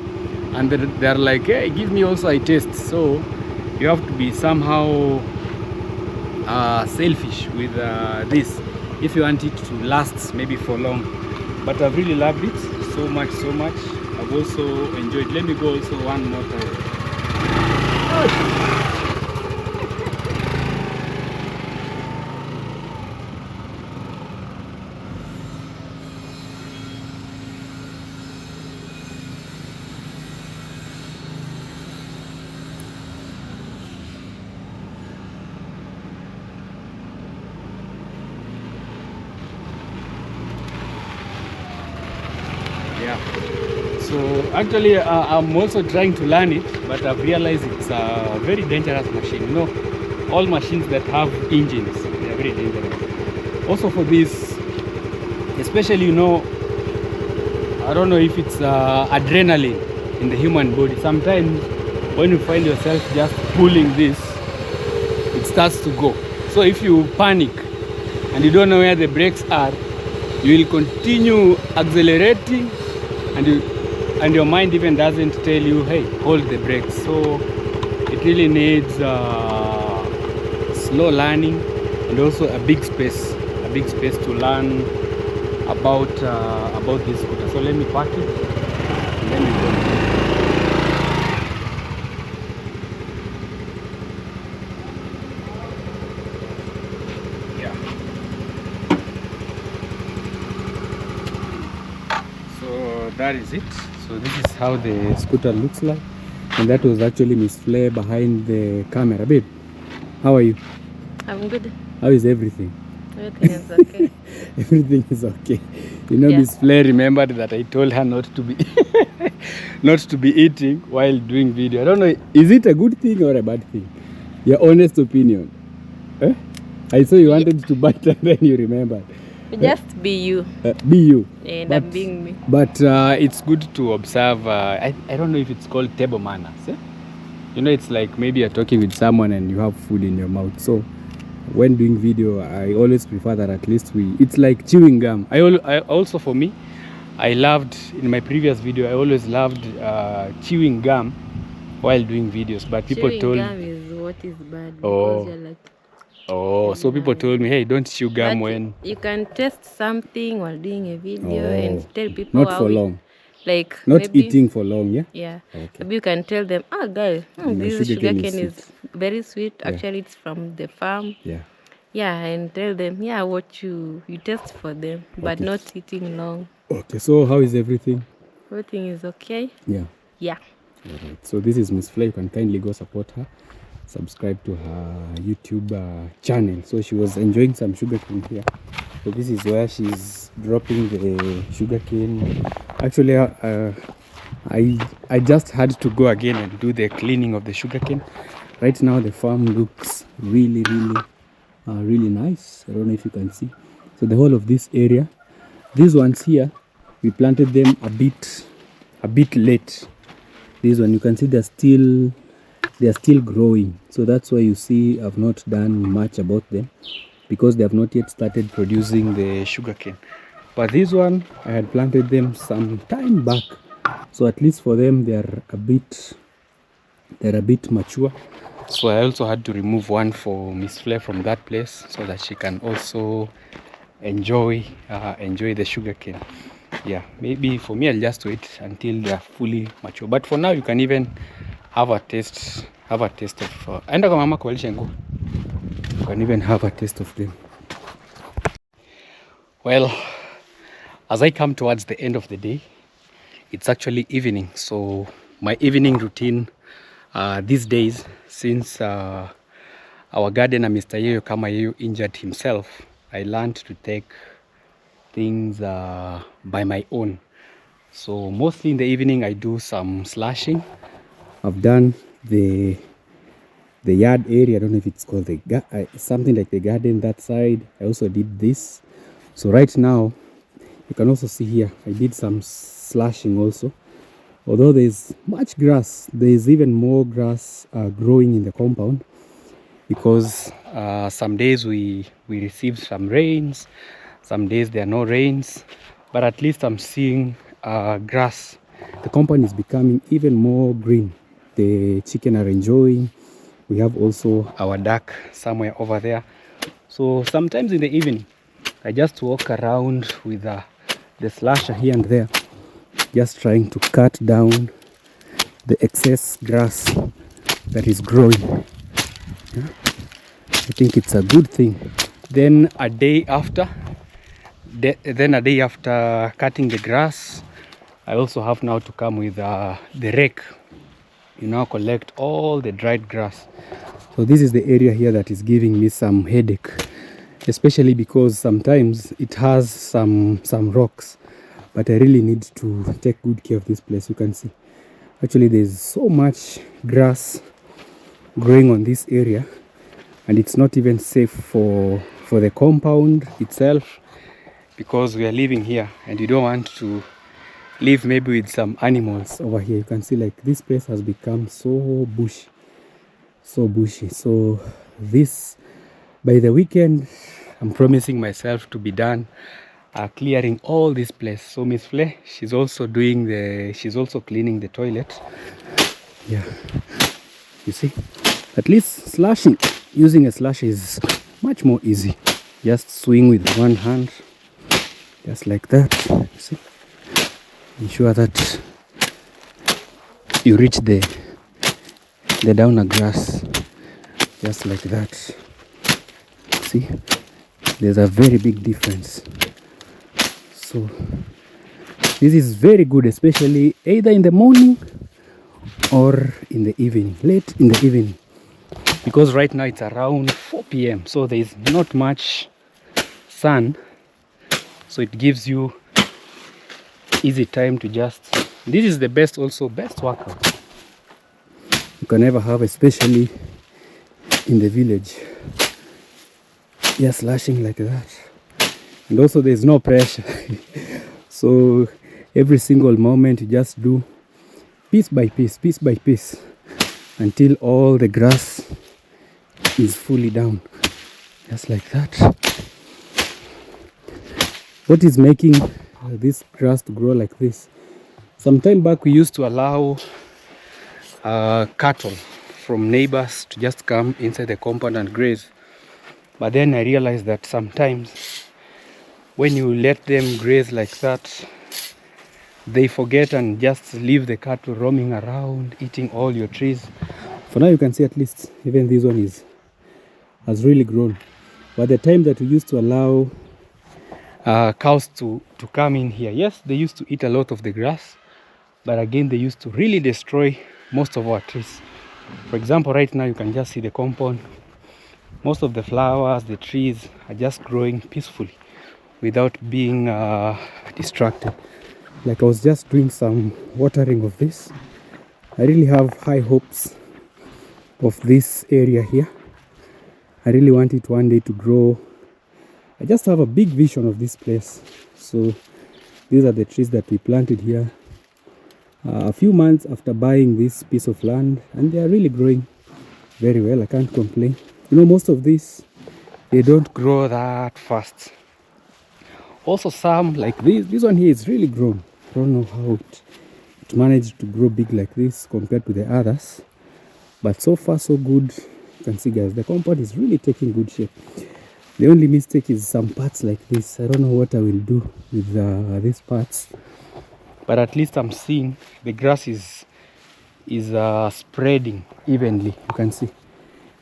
and they're like, hey, give me also a taste. So you have to be somehow selfish with this if you want it to last maybe for long. But I've really loved it so much. I've also enjoyed. Let me go also one more time. Yeah, so actually I'm also trying to learn it, but I've realized it's a very dangerous machine. You know, all machines that have engines, they are very dangerous. Also for this, especially, you know, I don't know if it's adrenaline in the human body. Sometimes when you find yourself just pulling this, it starts to go. So if you panic and you don't know where the brakes are, you will continue accelerating, and your mind even doesn't tell you, hey, hold the brakes. So it really needs slow learning and also a big space to learn about this scooter. So let me park it and then we go. that is it. So this is how the scooter looks like, and that was actually Miss Flair behind the camera. Babe, how are you? I'm good. How is everything? Everything is okay. Everything is okay. You know, Yeah. Miss Flair remembered that I told her not to be not to be eating while doing video. I don't know, is it a good thing or a bad thing? Your honest opinion. Eh? I saw you wanted to bite and then you remembered. Just be you. Be you. And I'm being me. But it's good to observe. I don't know if it's called table manners. Eh? You know, it's like maybe you're talking with someone and you have food in your mouth. So when doing video, I always prefer that at least it's like chewing gum. I also, for me, I loved, in my previous video, I always loved chewing gum while doing videos. But people told me, chewing gum is what is bad, because you're like, so people told me, hey, don't chew gum but when you can test something while doing a video and tell people not for long. Like not maybe, eating for long, yeah? Yeah. Okay. Maybe you can tell them, guys, this sugar cane is very sweet. Actually, it's from the farm. Yeah. Yeah, and tell them, what you test for them, but not eating long. Okay, so how is everything? Everything is okay. Yeah. Yeah. All right. So this is Miss Flair. You can kindly go support her. Subscribe to her YouTube channel. So she was enjoying some sugar cane here. So this is where she's dropping the sugar cane. Actually, I just had to go again and do the cleaning of the sugar cane. Right now the farm looks really nice. I don't know if you can see. So the whole of this area, these ones here, we planted them a bit late. This one, you can see they're still growing. So that's why you see I've not done much about them, because they have not yet started producing the sugarcane. But this one, I had planted them some time back, so at least for them they're a bit mature. So I also had to remove one for Miss Flair from that place, so that she can also enjoy the sugarcane. Yeah, maybe for me I'll just wait until they are fully mature. But for now, you can even have a taste of you can even have a taste of them. Well, as I come towards the end of the day, it's actually evening. So my evening routine these days, since our gardener Mr. Yeyo Kamayeyo injured himself, I learned to take things by my own. So mostly in the evening I do some slashing. I've done the yard area. I don't know if it's called something like the garden that side. I also did this. So right now you can also see here I did some slashing also. Although there's much grass, there's even more grass growing in the compound, because some days we received some rains, some days there are no rains, but at least I'm seeing grass. The compound is becoming even more green. The chicken are enjoying. We have also our duck somewhere over there. So sometimes in the evening I just walk around with the slasher here and there, just trying to cut down the excess grass that is growing. Yeah? I think it's a good thing. Then a day after cutting the grass, I also have now to come with the rake. You now collect all the dried grass. So this is the area here that is giving me some headache, especially because sometimes it has some rocks, but I really need to take good care of this place. You can see actually there's so much grass growing on this area, and it's not even safe for the compound itself, because we are living here and you don't want to live maybe with some animals over here. You can see like this place has become so bushy. So this, by the weekend, I'm promising myself to be done clearing all this place. So Miss Flair, she's also cleaning the toilet. Yeah, you see, at least using a slasher is much more easy. Just swing with one hand, just like that. You see, ensure that you reach the downer grass, just like that. See, there's a very big difference. So This is very good, especially either in the morning or in the evening, late in the evening, because right now it's around 4 p.m. so there is not much sun, so it gives you easy time to just, this is the best workout you can ever have, especially in the village. Just lashing like that, and also there's no pressure. So every single moment you just do piece by piece until all the grass is fully down, just like that. What is making this grass to grow like this? Some time back we used to allow cattle from neighbors to just come inside the compound and graze, but then I realized that sometimes when you let them graze like that, they forget and just leave the cattle roaming around, eating all your trees. For now you can see at least even this one has really grown. But the time that we used to allow cows to come in here, yes, they used to eat a lot of the grass, but again they used to really destroy most of our trees. For example, right now you can just see the compound. Most of the flowers, the trees are just growing peacefully without being distracted. Like I was just doing some watering of this. I really have high hopes of this area here. I really want it one day to grow. I just have a big vision of this place. So these are the trees that we planted here a few months after buying this piece of land, and they are really growing very well. I can't complain. You know, most of these, they don't grow that fast. Also some like this one here is really grown. I don't know how it managed to grow big like this compared to the others, but so far so good. You can see, guys, the compound is really taking good shape. The only mistake is some parts like this. I don't know what I will do with these parts, but at least I'm seeing the grass is spreading evenly. You can see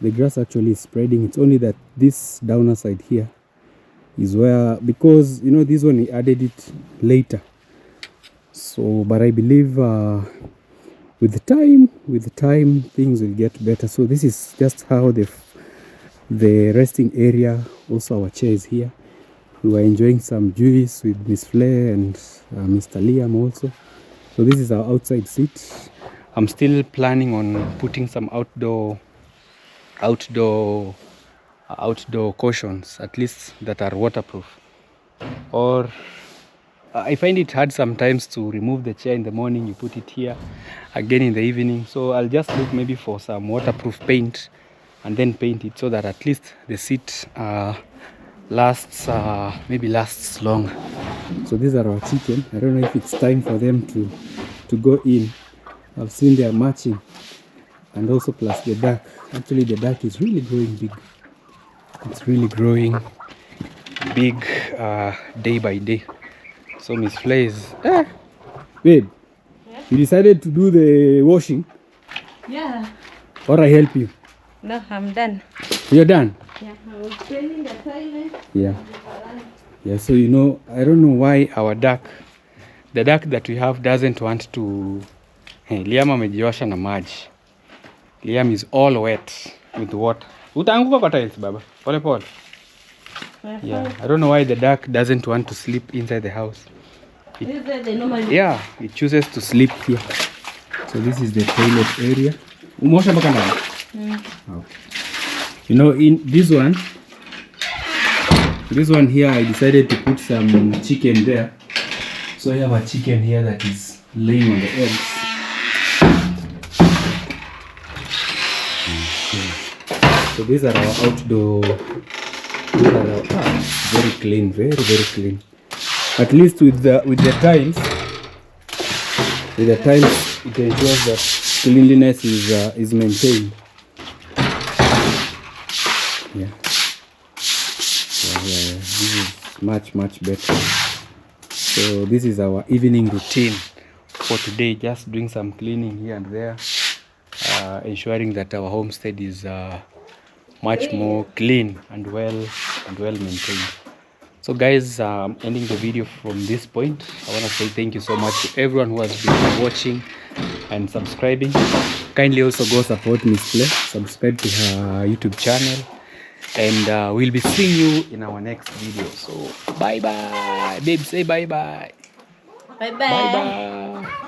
the grass actually is spreading. It's only that this downer side here is where, because you know this one we added it later. So, but I believe with the time things will get better. So this is just how the resting area, also our chairs here. We were enjoying some juice with Miss Flair and Mr. Liam also. So this is our outside seat. I'm still planning on putting some outdoor cushions, at least that are waterproof. Or I find it hard sometimes to remove the chair in the morning, you put it here again in the evening. So I'll just look maybe for some waterproof paint and then paint it so that at least the seat lasts longer. So these are our chicken. I don't know if it's time for them to go in. I've seen they are matching, and also plus the duck. Actually the duck is really growing big. It's really growing big day by day. So Miss Flay is babe, yeah? You decided to do the washing? Yeah. Or I help you? No, I'm done. You're done? Yeah, I was cleaning the toilet. Yeah. Yeah, so you know, I don't know why our duck, the duck that we have doesn't want to. Hey, Liam amejiosha na maji. Liam is all wet with water. Utaanguka kwa tiles baba. Pole pole. Yeah, I don't know why the duck doesn't want to sleep inside the house. Yeah, it chooses to sleep here. So this is the toilet area. Umosha mpaka ndani? Okay. You know, in this one here, I decided to put some chicken there. So I have a chicken here that is laying on the eggs. Okay. So these are our outdoor. Very clean, very clean. At least with the tiles, it ensures that cleanliness is maintained. Yeah. This is much better. So this is our evening routine for today. Just doing some cleaning here and there, ensuring that our homestead is much more clean and well maintained. So guys, ending the video from this point, I want to say thank you so much to everyone who has been watching and subscribing. Kindly also go support Miss Play, subscribe to her YouTube channel, and we'll be seeing you in our next video. So bye bye, babe, say bye bye. Bye bye. Bye bye.